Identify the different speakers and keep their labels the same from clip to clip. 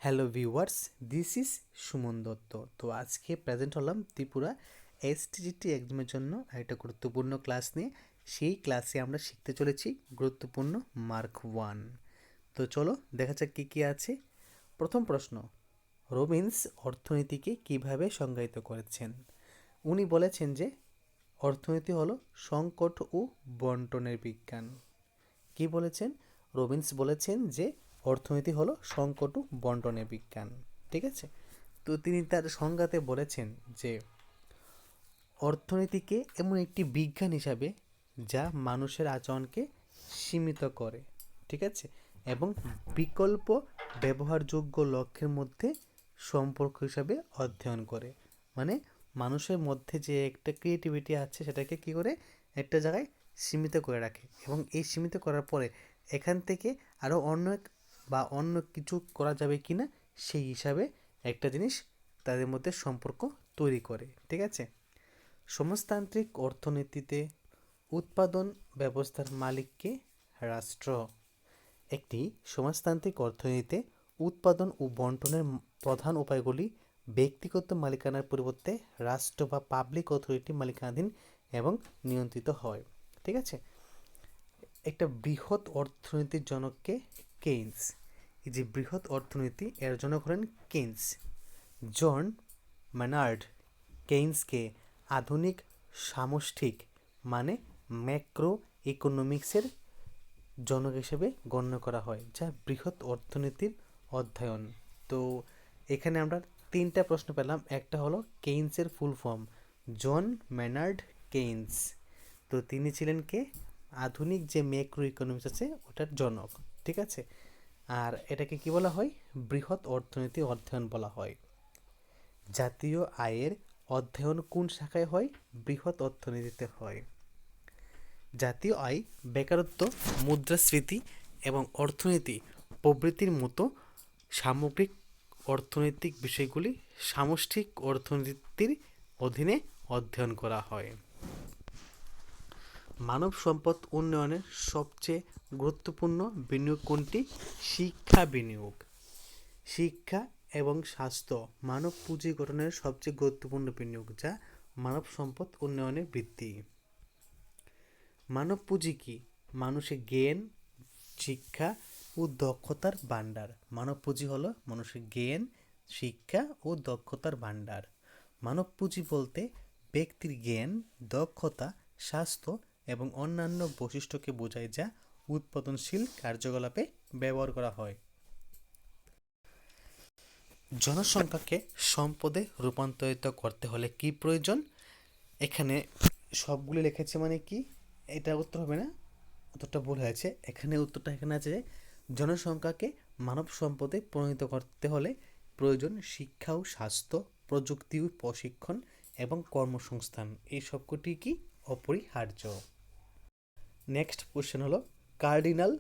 Speaker 1: Hello viewers, this is Suman Dutta. তো আজকে present হলাম ত্রিপুরা এসটিজিটি এক্সামের জন্য একটা গুরুত্বপূর্ণ ক্লাস নিয়ে। সেই ক্লাসে আমরা শিখতে চলেছি গুরুত্বপূর্ণ মার্ক 1। তো চলো দেখা যাক কী কী আছে। প্রথম প্রশ্ন, রবিন্স অর্থনীতিকে কিভাবে সংজ্ঞায়িত করেছেন? উনি বলেছেন যে অর্থনীতি হলো সংকট ও বন্টনের বিজ্ঞান। কি বলেছেন? রবিন্স বলেছেন যে অর্থনীতি হলো সংকট ও বন্টনের বিজ্ঞান। ঠিক আছে, তো তিনি তার সংজ্ঞাতে বলেছেন যে অর্থনীতিকে এমন একটি বিজ্ঞান হিসাবে যা মানুষের আচরণকে সীমিত করে, ঠিক আছে, এবং বিকল্প ব্যবহারযোগ্য লক্ষ্যের মধ্যে সম্পর্ক হিসাবে অধ্যয়ন করে। মানে মানুষের মধ্যে যে একটা ক্রিয়েটিভিটি আছে সেটাকে কি করে একটা জায়গায় সীমিত করে রাখে, এবং এই সীমিত করার পরে এখান থেকে আরও অন্য কিছু করা যাবে কি না সেই হিসাবে একটা জিনিস তাদের মধ্যে সম্পর্ক তৈরি করে। ঠিক আছে, সমাজতান্ত্রিক অর্থনীতিতে উৎপাদন ব্যবস্থার মালিককে রাষ্ট্র। একটি সমাজতান্ত্রিক অর্থনীতিতে উৎপাদন ও বন্টনের প্রধান উপায়গুলি ব্যক্তিগত মালিকানার পরিবর্তে রাষ্ট্র বা পাবলিক অথরিটি মালিকানাধীন এবং নিয়ন্ত্রিত হয়। ঠিক আছে, একটা বৃহৎ অর্থনীতির জনককে কেইন্স। এই যে বৃহৎ অর্থনীতি এর জনক হলেন কেইন্স। জন ম্যানার্ড কেইন্সকে আধুনিক সামষ্টিক মানে ম্যাক্রো ইকোনমিক্সের জনক হিসেবে গণ্য করা হয়, যা বৃহৎ অর্থনীতির অধ্যয়ন। তো এখানে আমরা তিনটা প্রশ্ন পেলাম। একটা হলো কেইন্সের ফুল ফর্ম, জন ম্যানার্ড কেইন্স। তো তিনি ছিলেন কে? আধুনিক যে ম্যাক্রো ইকোনমিক্স আছে ওটার জনক। ঠিক আছে, আর এটাকে কি বলা হয়? বৃহৎ অর্থনীতি অধ্যয়ন বলা হয়। জাতীয় আয়ের অধ্যয়ন কোন শাখায় হয়? বৃহৎ অর্থনীতিতে হয়। জাতীয় আয়, বেকারত্ব, মুদ্রাস্ফীতি এবং অর্থনীতি প্রবৃত্তির মতো সামগ্রিক অর্থনৈতিক বিষয়গুলি সামষ্টিক অর্থনীতির অধীনে অধ্যয়ন করা হয়। মানব সম্পদ উন্নয়নের সবচেয়ে গুরুত্বপূর্ণ বিনিয়োগ কোনটি? শিক্ষা বিনিয়োগ। শিক্ষা এবং স্বাস্থ্য মানব পুঁজি গঠনের সবচেয়ে গুরুত্বপূর্ণ বিনিয়োগ, যা মানব সম্পদ উন্নয়নের ভিত্তি। মানব পুঁজি কি? মানুষের জ্ঞান, শিক্ষা ও দক্ষতার ভাণ্ডার। মানব পুঁজি হলো মানুষের জ্ঞান, শিক্ষা ও দক্ষতার ভাণ্ডার। মানব পুঁজি বলতে ব্যক্তির জ্ঞান, দক্ষতা, স্বাস্থ্য এবং অন্যান্য বৈশিষ্ট্যকে বোঝায় যা উৎপাদনশীল কার্যকলাপে ব্যবহার করা হয়। জনসংখ্যাকে সম্পদে রূপান্তরিত করতে হলে কি প্রয়োজন? এখানে সবগুলি লিখেছে মানে কি, এটা উত্তর হবে না, উত্তরটা ভুল হয়েছে। এখানে উত্তরটা এখানে আছে যে জনসংখ্যাকে মানব সম্পদে পরিণত করতে হলে প্রয়োজন শিক্ষা ও স্বাস্থ্য, প্রযুক্তি ও প্রশিক্ষণ এবং কর্মসংস্থান। এই সবকটি কি অপরিহার্য। নেক্সট কোশ্চেন হলো কার্ডিনাল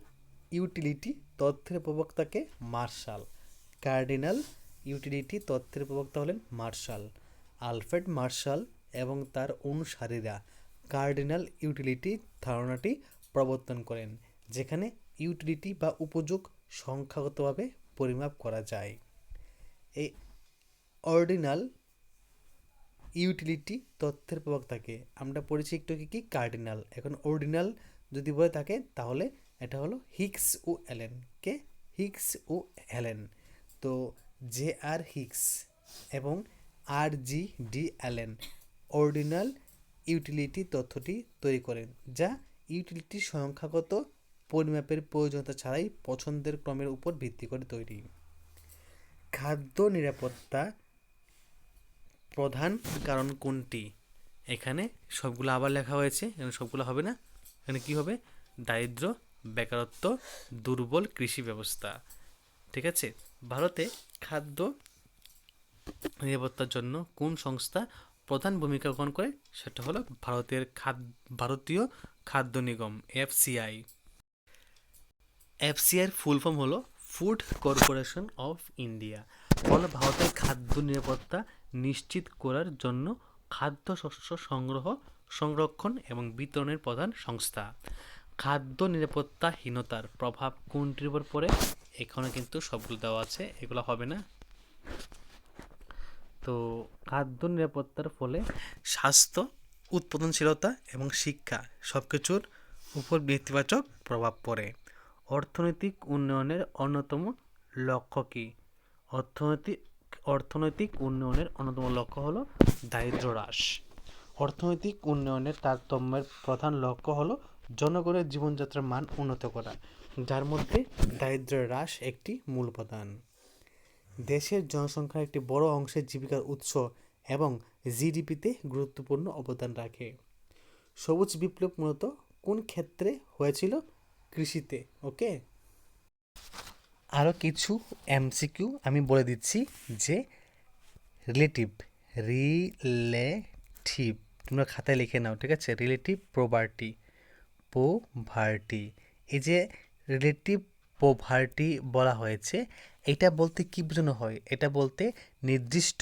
Speaker 1: ইউটিলিটি তথ্যের প্রবক্তাকে মার্শাল। কার্ডিনাল ইউটিলিটি তথ্যের প্রবক্তা হলেন মার্শাল। আলফ্রেড মার্শাল এবং তার অনুসারীরা কার্ডিনাল ইউটিলিটি ধারণাটি প্রবর্তন করেন, যেখানে ইউটিলিটি বা উপযোগ সংখ্যাগতভাবে পরিমাপ করা যায়। এই অর্ডিনাল ইউটিলিটি তথ্যের প্রবক্তাকে আমরা পড়েছি একটু কি কার্ডিনাল। এখন অর্ডিনাল যদি বলে থাকে তাহলে এটা হলো হিক্স ও অ্যালেন। কে? হিক্স ও অ্যালেন। তো জে আর হিক্স এবং R G D Allen ordinal utility তথ্যটি তৈরি করেন, যা ইউটিলিটির সংখ্যাগত পরিমাপের প্রয়োজনীয়তা ছাড়াই পছন্দের ক্রমের উপর ভিত্তি করে তৈরি। খাদ্য নিরাপত্তা প্রধান কারণ কোনটি? এখানে সবগুলো আবার লেখা হয়েছে, এখানে সবগুলো হবে না। এখানে কি হবে? দারিদ্র, বেকারত্ব, দুর্বল কৃষি ব্যবস্থা। ঠিক আছে, ভারতে খাদ্য নিরাপত্তার জন্য কোন সংস্থা প্রধান ভূমিকা গ্রহণ করে? সেটা হলো ভারতীয় খাদ্য নিগম, এফসিআই। এফসিআইয়ের ফুল ফর্ম হলো ফুড কর্পোরেশন অফ ইন্ডিয়া। ফলে ভারতের খাদ্য নিরাপত্তা নিশ্চিত করার জন্য খাদ্যশস্য সংরক্ষণ এবং বিতরণের প্রধান সংস্থা। খাদ্য নিরাপত্তাহীনতার প্রভাব কোনটির উপর পড়ে? এখানে কিন্তু সবগুলো দেওয়া আছে, এগুলো হবে না। তো খাদ্য নিরাপত্তার ফলে স্বাস্থ্য, উৎপাদনশীলতা এবং শিক্ষা সব কিছুর উপর নেতিবাচক প্রভাব পড়ে। অর্থনৈতিক উন্নয়নের অন্যতম লক্ষ্য কী? অর্থনৈতিক অর্থনৈতিক উন্নয়নের অন্যতম লক্ষ্য হলো দারিদ্র্য হ্রাস। অর্থনৈতিক উন্নয়নের তারতম্যের প্রধান লক্ষ্য হলো জনগণের জীবনযাত্রার মান উন্নত করা, যার মধ্যে দারিদ্র্য হ্রাস একটি মূল উপাদান। দেশের জনসংখ্যার একটি বড় অংশের জীবিকার উৎস এবং জিডিপিতে গুরুত্বপূর্ণ অবদান রাখে। সবুজ বিপ্লব মূলত কোন ক্ষেত্রে হয়েছিল? কৃষিতে। ওকে, আরও কিছু এমসিকিউ আমি বলে দিচ্ছি যে রিলেটিভ রিলেটিভ তোমরা খাতায় লিখে নাও, ঠিক আছে? রিলেটিভ পোভার্টি, এই যে রিলেটিভ পোভার্টি বলা হয়েছে, এটা বলতে কী বোঝানো হয়? এটা বলতে নির্দিষ্ট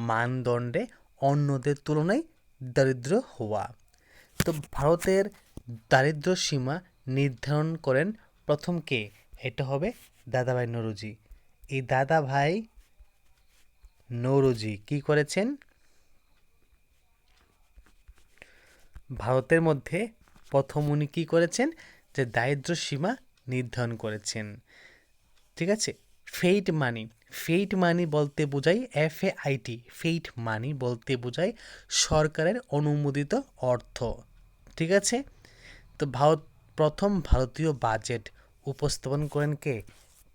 Speaker 1: মানদণ্ডে অন্যদের তুলনায় দারিদ্র হওয়া। তো ভারতের দারিদ্র সীমা নির্ধারণ করেন প্রথম কে? এটা হবে দাদাভাই নৌরোজি। এই দাদাভাই নৌরোজি কি করেছেন? ভারতের মধ্যে প্রথম উনি কী করেছেন? যে দারিদ্র সীমা নির্ধারণ করেছেন, ঠিক আছে? ফেইট মানি বলতে বোঝায় FAIT, ফেইট মানি বলতে বোঝায় সরকারের অনুমোদিত অর্থ, ঠিক আছে? তো প্রথম ভারতীয় বাজেট উপস্থাপন করেন কে?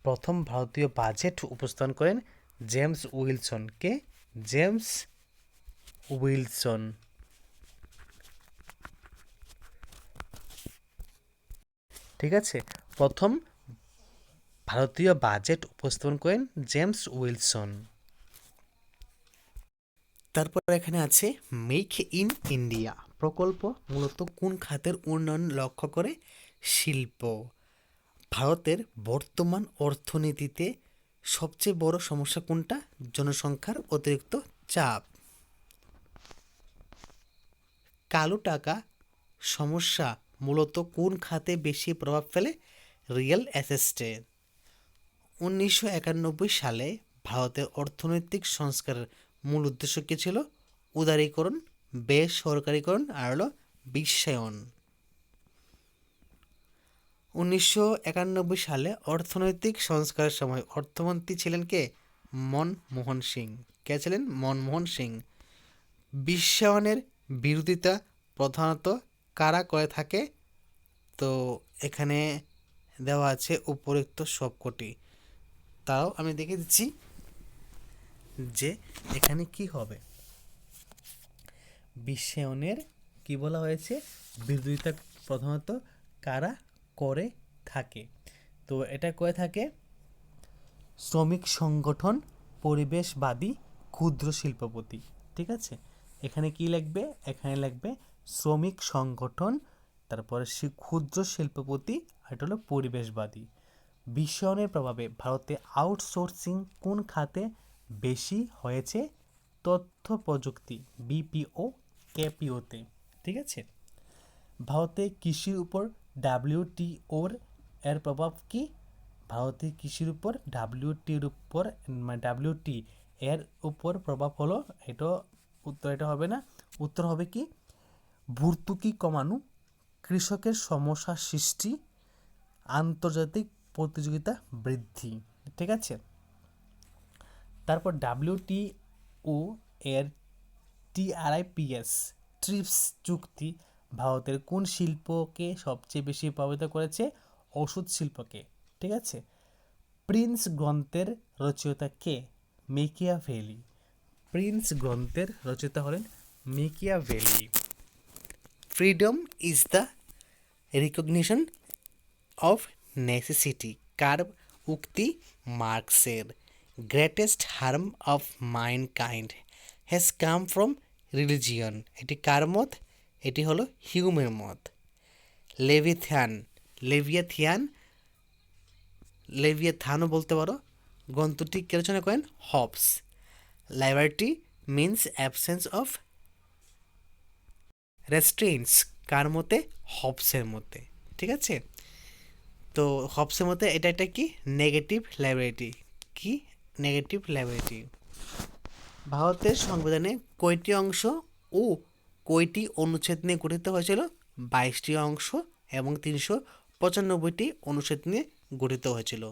Speaker 1: প্রথম ভারতীয় বাজেট উপস্থাপন করেন জেমস উইলসন। কে? জেমস উইলসন, ঠিক আছে? প্রথম ভারতীয় বাজেট উপস্থাপন করেন জেমস উইলসন। তারপর এখানে আছে মেক ইন ইন্ডিয়া প্রকল্প মূলত কোন খাতের উন্নয়ন লক্ষ্য করে? শিল্প। ভারতের বর্তমান অর্থনীতিতে সবচেয়ে বড় সমস্যা কোনটা? জনসংখ্যার অতিরিক্ত চাপ। কালো টাকা সমস্যা মূলত কোন খাতে বেশি প্রভাব ফেলে? রিয়েল এস্টেটে। 1991 সালে ভারতের অর্থনৈতিক সংস্কারের মূল উদ্দেশ্য কী ছিল? উদারীকরণ, বেসরকারীকরণ আর হলো বিশ্বায়ন। 1991 সালে অর্থনৈতিক সংস্কারের সময় অর্থমন্ত্রী ছিলেন কে? মনমোহন সিং। কে ছিলেন? মনমোহন সিং। বিশ্বায়নের বিরোধিতা প্রধানত কারা করে থাকে? তো এখানে দেওয়া আছে উপরিউক্ত সবকটি, তাও আমি দেখে দিচ্ছি যে এখানে কি হবে। বিশ্বায়নের কি বলা হয়েছে? বিরোধিতা প্রধানত কারা করে থাকে? তো এটা করে থাকে শ্রমিক সংগঠন, পরিবেশবাদী, ক্ষুদ্র শিল্পপতি, ঠিক আছে? এখানে কি লিখবে? এখানে লিখবে শ্রমিক সংগঠন, তারপরে ক্ষুদ্র শিল্পপতি, আর এটা হলো পরিবেশবাদী। বিশ্বায়নের প্রভাবে ভারতে আউটসোর্সিং কোন খাতে বেশি হয়েছে? তথ্য প্রযুক্তি, BPO, KPOতে, ঠিক আছে? ভারতে কৃষির উপর WTOর এর প্রভাব কি? ভারতের কৃষির উপর WTOর উপর WT এর উপর প্রভাব হলো, এটা উত্তর এটা হবে না, উত্তর হবে কি? ভর্তুকি কমানো, কৃষকের সমস্যা সৃষ্টি, আন্তর্জাতিক প্রতিযোগিতা বৃদ্ধি, ঠিক আছে? তারপর WTO এর ট্রিপস চুক্তি ভারতের কোন শিল্পকে সবচেয়ে বেশি প্রভাবিত করেছে? ওষুধ শিল্পকে, ঠিক আছে? প্রিন্স গ্রন্থের রচয়িতা কে? মেকিয়াভেলি। প্রিন্স গ্রন্থের রচয়িতা হলেন Machiavelli. Freedom is the recognition of necessity কার উক্তি? মার্কসের। Greatest harm of mankind has come from religion, এটি কার মত? এটি হলো হিউমের মত। লেভিয়াথানও বলতে পারো, গ্রন্থটি কে রচনা করেন? Hobbes. Liberty means absence of restraints কার মতে? হবসের মতে, ঠিক আছে? তো হবসের মতে এটা একটা কি নেগেটিভ লাইবিলিটি। কি নেগেটিভ লাইবিলিটি। ভারতের সংবিধানে কয়টি অংশ ও কয়টি অনুচ্ছেদ নিয়ে গঠিত হয়েছিল? 22টি অংশ এবং 395টি অনুচ্ছেদ নিয়ে গঠিত হয়েছিল।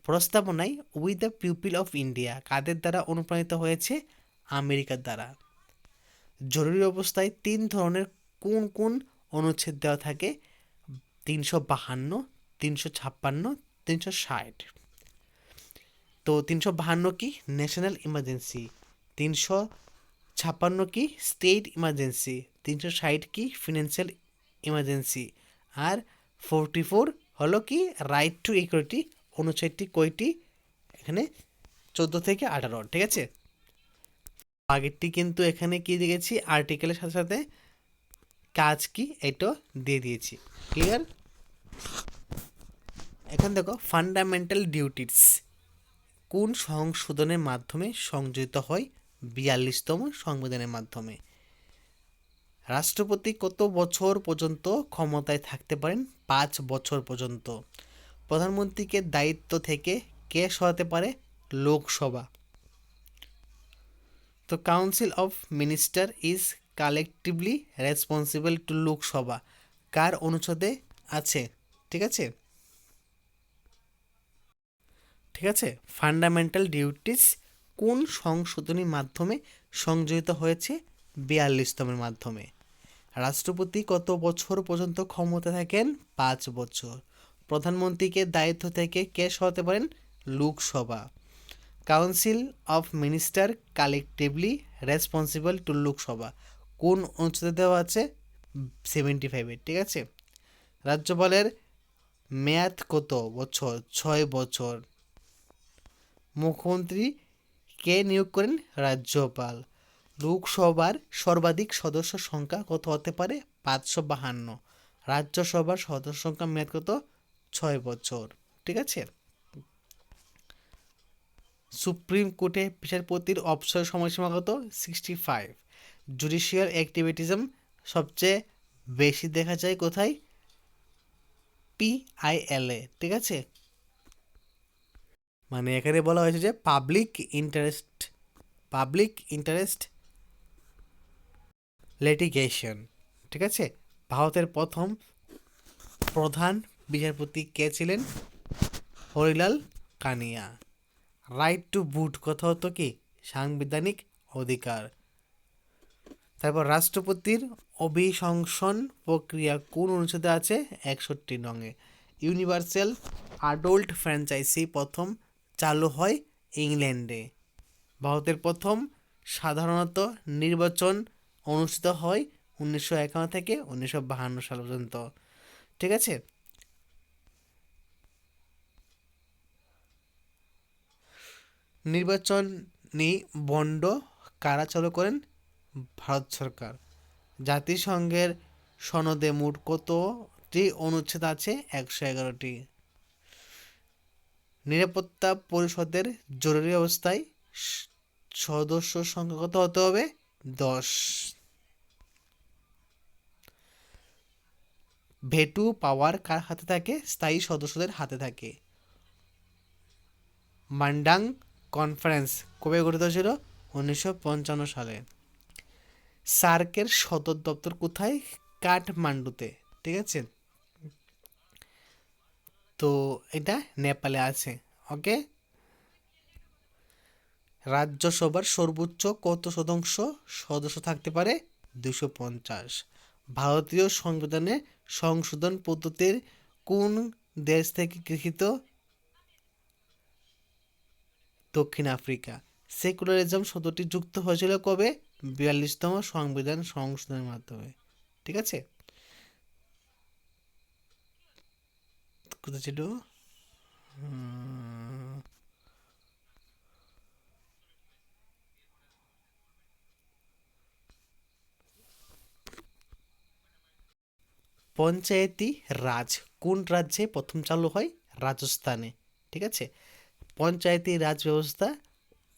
Speaker 1: প্রস্তাবনায় we the people of India কাদের দ্বারা অনুপ্রাণিত হয়েছে? আমেরিকার দ্বারা। জরুরি অবস্থায় 3 ধরনের কোন কোন অনুচ্ছেদ দেওয়া থাকে? 352, 356, 360। তো 352 কি? National emergency. 356 কি? State emergency. 360 কি? Financial emergency. আর 44 হলো কি? Right to equality. অনুচ্ছেদটি কয়টি? এখানে 14 থেকে 18। ঠিক আছে, আগেরটি কিন্তু এখানে কি দিয়েছি? আর্টিকেলের সাথে সাথে কাজ কি এটা দিয়ে দিয়েছি। ক্লিয়ার? এখন দেখো ফান্ডামেন্টাল ডিউটিস কোন সংশোধনের মাধ্যমে সংযোজিত হয়? 42তম সংবিধানের মাধ্যমে। রাষ্ট্রপতি কত বছর পর্যন্ত ক্ষমতায় থাকতে পারেন? 5 বছর পর্যন্ত। প্রধানমন্ত্রীকে দায়িত্ব থেকে কে সরাতে পারে? লোকসভা। তো council of minister is collectively responsible to Lok Sabha কার অনুচ্ছেদে আছে? ঠিক আছে, ঠিক আছে। ফান্ডামেন্টাল ডিউটিস কোন সংশোধনীর মাধ্যমে সংযোজিত হয়েছে? 42তমের মাধ্যমে। রাষ্ট্রপতি কত বছর পর্যন্ত ক্ষমতা থাকেন? 5 বছর। প্রধানমন্ত্রীকে দায়িত্ব থেকে কে সরাতে পারেন? Lok Sabha. Council of minister collectively responsible to Lok Sabha কোন অনুচ্ছেদে দেওয়া আছে? 75-এ। ঠিক আছে। রাজ্যপালের মেয়াদ কত বছর? 6 বছর। মুখ্যমন্ত্রী কে নিয়োগ করেন? রাজ্যপাল। লোকসভার সর্বাধিক সদস্য সংখ্যা কত হতে পারে? 552। রাজ্যসভার সদস্য সংখ্যা মেয়াদ কত? 6 বছর। ঠিক আছে। সুপ্রিম কোর্টে বিচারপতির অবসর সময়সীমা কত? 65। জুডিশিয়াল অ্যাক্টিভিটিজম সবচেয়ে বেশি দেখা যায় কোথায়? PILA। ঠিক আছে, মানে এখানে বলা হয়েছে যে পাবলিক ইন্টারেস্ট লিটিগেশন। ঠিক আছে। ভারতের প্রথম প্রধান বিচারপতি কে ছিলেন? Harilal Kania. Right to vote কথা হতো কি? সাংবিধানিক অধিকার। তারপর রাষ্ট্রপতির অভিশংসন প্রক্রিয়া কোন অনুচ্ছেদে আছে? 61 নংয়ে। ইউনিভার্সাল অ্যাডাল্ট ফ্র্যাঞ্চাইজি প্রথম চালু হয় ইংল্যান্ডে। ভারতের প্রথম সাধারণত নির্বাচন অনুষ্ঠিত হয় 1951 থেকে 1952 সাল পর্যন্ত। ঠিক আছে। নির্বাচনী বন্ড কারা চালু করেন? ভারত সরকার। জাতিসংঘের সনদে মোট কতটি অনুচ্ছেদ আছে? 111টি। নিরাপত্তা পরিষদের জরুরি অবস্থায় সদস্য সংখ্যা কত হতে হবে? 10। ভেটু পাওয়ার কার হাতে থাকে? স্থায়ী সদস্যদের হাতে থাকে। মান্ডাং কনফারেন্স কবে গঠিত ছিল? 1955 সালে। সার্কের সদর দপ্তর কোথায়? কাঠমান্ডুতে। ঠিক আছে, তো এটা নেপালে আছে। ওকে। রাজ্যসভার সর্বোচ্চ কত শতাংশ সদস্য থাকতে পারে? 250। ভারতীয় সংবিধানে সংশোধন পদ্ধতির কোন দেশ থেকে গৃহীত? দক্ষিণ আফ্রিকা। সেকুলারিজম শব্দটি যুক্ত হয়েছিল কবে? 42তম সংবিধান সংশোধনের মাধ্যমে। ঠিক আছে, কোথায় ছিল? পঞ্চায়েতি রাজ কোন রাজ্যে প্রথম চালু হয়? রাজস্থানে। ঠিক আছে। পঞ্চায়েতি রাজ ব্যবস্থা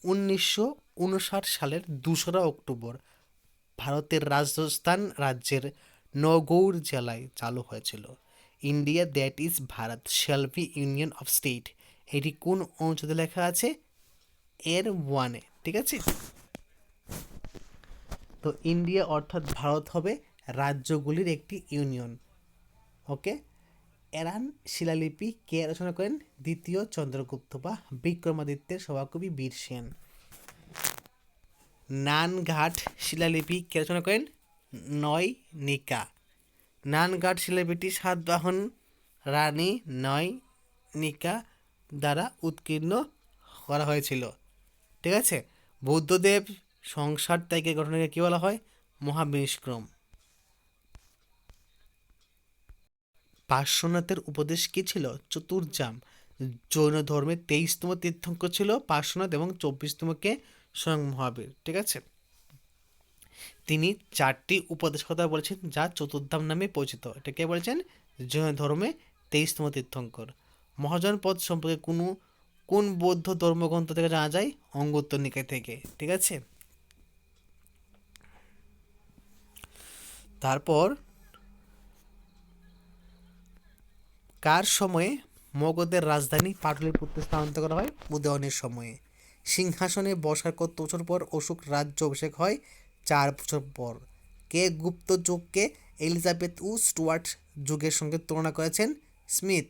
Speaker 1: 1959 সালের 2রা অক্টোবর ভারতের রাজস্থান রাজ্যের নগৌর জেলায় চালু হয়েছিল। India that is Bharat shall be union of state, এটি কোন অনুচ্ছেদে লেখা আছে? এর 1-এ, ঠিক আছে। তো ইন্ডিয়া অর্থাৎ ভারত হবে রাজ্যগুলির একটি ইউনিয়ন। ওকে। এরান শিলালিপি কে রচনা করেন? দ্বিতীয় চন্দ্রগুপ্ত বা বিক্রমাদিত্যের সভাকবি বীর সেন। নানঘাট শিলালিপি কে রচনা করেন? নয়নিকা। নানঘাট শিলালিপিটি সাতবাহন রানী নয়নিকা দ্বারা উৎকীর্ণ করা হয়েছিল, ঠিক আছে। বুদ্ধদেব সংসার ত্যাগের ঘটনাকে কী বলা হয়? মহাবিনিষ্ক্রম। পার্শ্বনাথের উপদেশ কী ছিল? চতুর্জাম। জৈন ধর্মের 23তম তীর্থঙ্কর ছিল পার্শ্বনাথ এবং 24তমকে স্বয়ং মহাবীর, ঠিক আছে। তিনি 4টি উপদেশ কথা বলেছেন যা চতুর্ধাম নামে পরিচিত। এটা কে বলেছেন? জৈন ধর্মে 23তম তীর্থঙ্কর। মহাযান পদ সম্পর্কে কোন বৌদ্ধ ধর্মগ্রন্থ থেকে জানা যায়? অঙ্গুত্তর নিকায় থেকে, ঠিক আছে। তারপর কার সময়ে মগধের রাজধানী পাটলিপুত্রে স্থানান্তর করা হয়? উদয়নের সময়ে। সিংহাসনে বসার কত বছর পর অশোক রাজ্য অভিষেক হয়? 4 বছর পর। কে গুপ্ত যুগকে এলিজাবেথ ও স্টুয়ার্ট যুগের সঙ্গে তুলনা করেছেন? স্মিথ।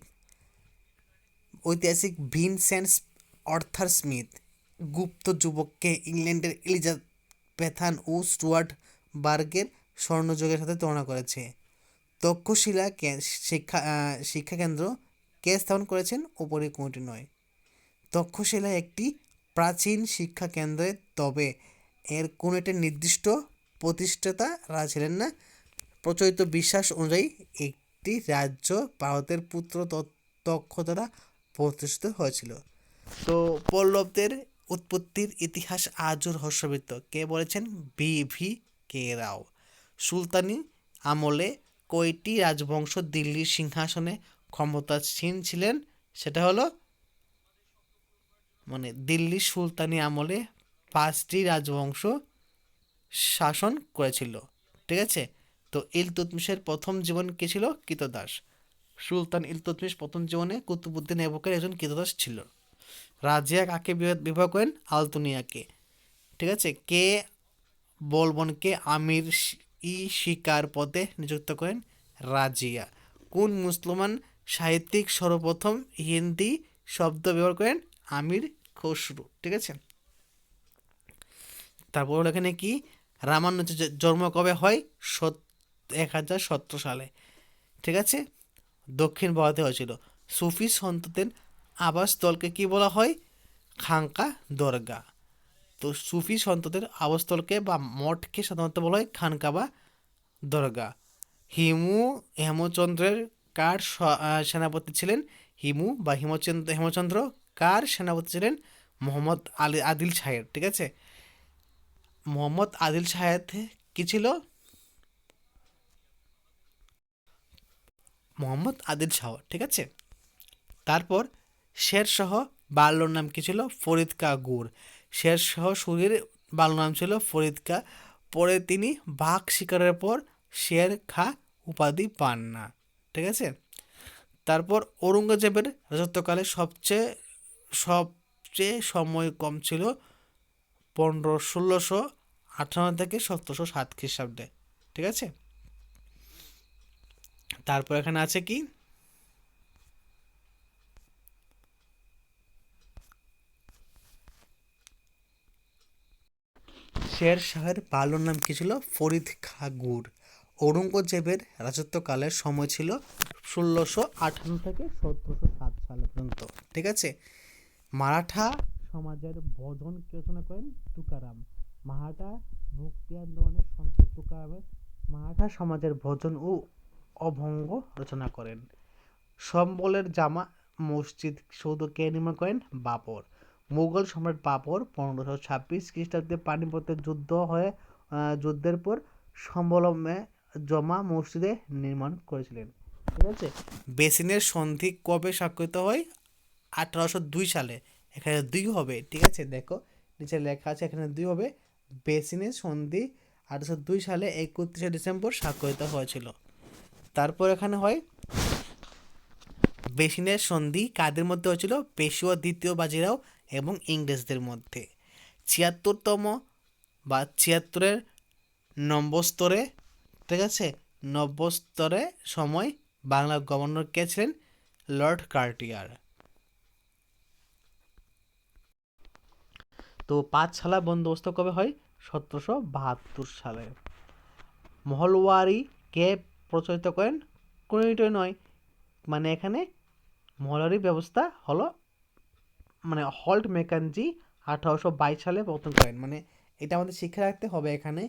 Speaker 1: ঐতিহাসিক ভিনসেন্ট আর্থার স্মিথ গুপ্ত যুগকে ইংল্যান্ডের এলিজাবেথান ও স্টুয়ার্ট বার্গের স্বর্ণযুগের সাথে তুলনা করেছে। তক্ষশিলা শিক্ষাকেন্দ্র কে স্থাপন করেছেন? উপরে কোনটি নয়? তক্ষশিলা একটি প্রাচীন শিক্ষা কেন্দ্র, তবে এর কোনো একটা নির্দিষ্ট প্রতিষ্ঠাতা ছিলেন না। প্রচলিত বিশ্বাস অনুযায়ী একটি রাজ্য ভারতের পুত্র তক্ষ দ্বারা প্রতিষ্ঠিত হয়েছিল। তো পল্লবদের উৎপত্তির ইতিহাস আজও রহস্যবিত্ত। কে বলেছেন? BVK রাও। সুলতানি আমলে কয়টি রাজবংশ দিল্লির সিংহাসনে ক্ষমতাসীন ছিলেন? সেটা হলো দিল্লি সুলতানি আমলে 5টি রাজবংশ শাসন করেছিল, ঠিক আছে। তো ইলতুৎমিশের প্রথম জীবন কে ছিল? কৃতদাস। সুলতান ইলতুৎমিশ প্রথম জীবনে কুতুবউদ্দিন ऐबকের একজন কৃতদাস ছিল। রাজিয়া কাকে বিবাহ করেন? আলতুনিয়াকে, ঠিক আছে। কে বলবনকে আমির শিকার পদে নিযুক্ত করেন? রাজিয়া। কোন মুসলমান সাহিত্যিক সর্বপ্রথম হিন্দি শব্দ ব্যবহার করেন? আমির খসরু, ঠিক আছে। তারপর এখানে কি রামানুজের জন্ম কবে হয়? 1017 সালে, ঠিক আছে। দক্ষিণ ভারতে হয়েছিল। সুফি সন্তদের আবাসস্থলকে কি বলা হয়? খানকা দরগা। তো সুফি সন্তদের আবাসস্থলকে বা মঠকে সাধারণত বলা হয় খানকা বা দরগা। হেমচন্দ্রের কার সেনাপতি ছিলেন? হেমচন্দ্র কার সেনাপতি ছিলেন? মোহাম্মদ আদিল শাহের, ঠিক আছে। মোহাম্মদ আদিল শাহেদ কি ছিল? মোহাম্মদ আদিল শাহ, ঠিক আছে। তারপর শেরশাহ বাল্যর নাম কি ছিল? ফরিদ কা গুর। শেরশাহ সুরির বাল্য নাম ছিল ফরিদ কা। পরে তিনি বাঘ শিকারের পর শের খা উপাধি পান না, ঠিক আছে। তারপর ঔরঙ্গজেবের রাজত্বকালে সবচেয়ে সময় কম ছিল 1658 থেকে 1707 খ্রিস্টাব্দে, ঠিক আছে। তারপর এখানে আছে কি শের শাহের বাল্য নাম কি ছিল? ফরিদ খা গুর। ঔরঙ্গজেবের রাজত্বকালের সময় ছিল 1658 থেকে 1707 সাল পর্যন্ত, ঠিক আছে। মারাঠা সমাজের ভজন কে রচনা করেন? তুকারাম। মারাঠা ভক্তি আন্দোলনের সন্ত তুকারামের মারাঠা সমাজের ভজন ও অভঙ্গ রচনা করেন। সম্বলের জামা মসজিদ সৌধ কে নির্মাণ করেন? বাবর। মুঘল সম্রাট বাবর 1526 খ্রিস্টাব্দে পানিপথের যুদ্ধের পর সম্বলমে জমা মসজিদে নির্মাণ করেছিলেন, ঠিক আছে। বেসিনের সন্ধি কবে স্বাক্ষরিত হয়? 1802 সালে। এখানে 2 হবে, ঠিক আছে। দেখো নিচে লেখা আছে, এখানে 2 হবে। বেসিনের সন্ধি 1802 সালে 31 ডিসেম্বর স্বাক্ষরিত হয়েছিল। তারপর এখানে হয় বেসিনের সন্ধি কাদের মধ্যে হয়েছিল? পেশোয়া দ্বিতীয় বাজিরাও এবং ইংরেজদের মধ্যে। ৭৬তম বা ৭৬-এর নম্বর স্তরে, ঠিক আছে, নব্বই স্তরে সময় বাংলার গভর্নর কে ছিলেন? Lord Cartier. তো পাঠশালা বন্দোবস্ত কবে হয়? ১৭৭২ সালে। মহলওয়ারি কে প্রচলিত করেন? কোনোটাই নয়, মানে এখানে মহলওয়ারি ব্যবস্থা হলো মানে হল্ট ম্যাকেনজি ১৮২২ সালে প্রবর্তন করেন। মানে এটা আমাদের শিক্ষা রাখতে হবে এখানে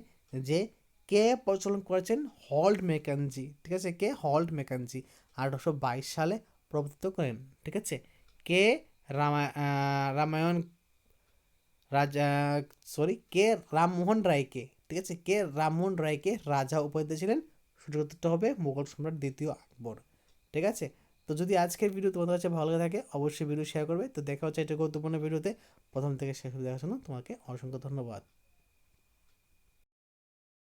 Speaker 1: যে কে প্রচলন করেছেন? হল্ট ম্যাকেনজি, ঠিক আছে, কে? হল্ট ম্যাকেনজি ১৮২২ সালে প্রবর্তিত করেন, ঠিক আছে। কে রামায়ণ রাজা, সরি, কে রামমোহন রায়কে, ঠিক আছে, কে রামমোহন রায়কে রাজা উপাধি দিয়েছিলেন? সঠিক উত্তরটা হবে মুঘল সম্রাট দ্বিতীয় আকবর, ঠিক আছে। তো যদি আজকের ভিডিও তোমাদের কাছে ভালো লাগে থাকে অবশ্যই ভিডিও শেয়ার করবে। তো দেখা হচ্ছে একটা গুরুত্বপূর্ণ ভিডিওতে, প্রথম থেকে শেষ দেখার জন্য তোমাকে অসংখ্য ধন্যবাদ।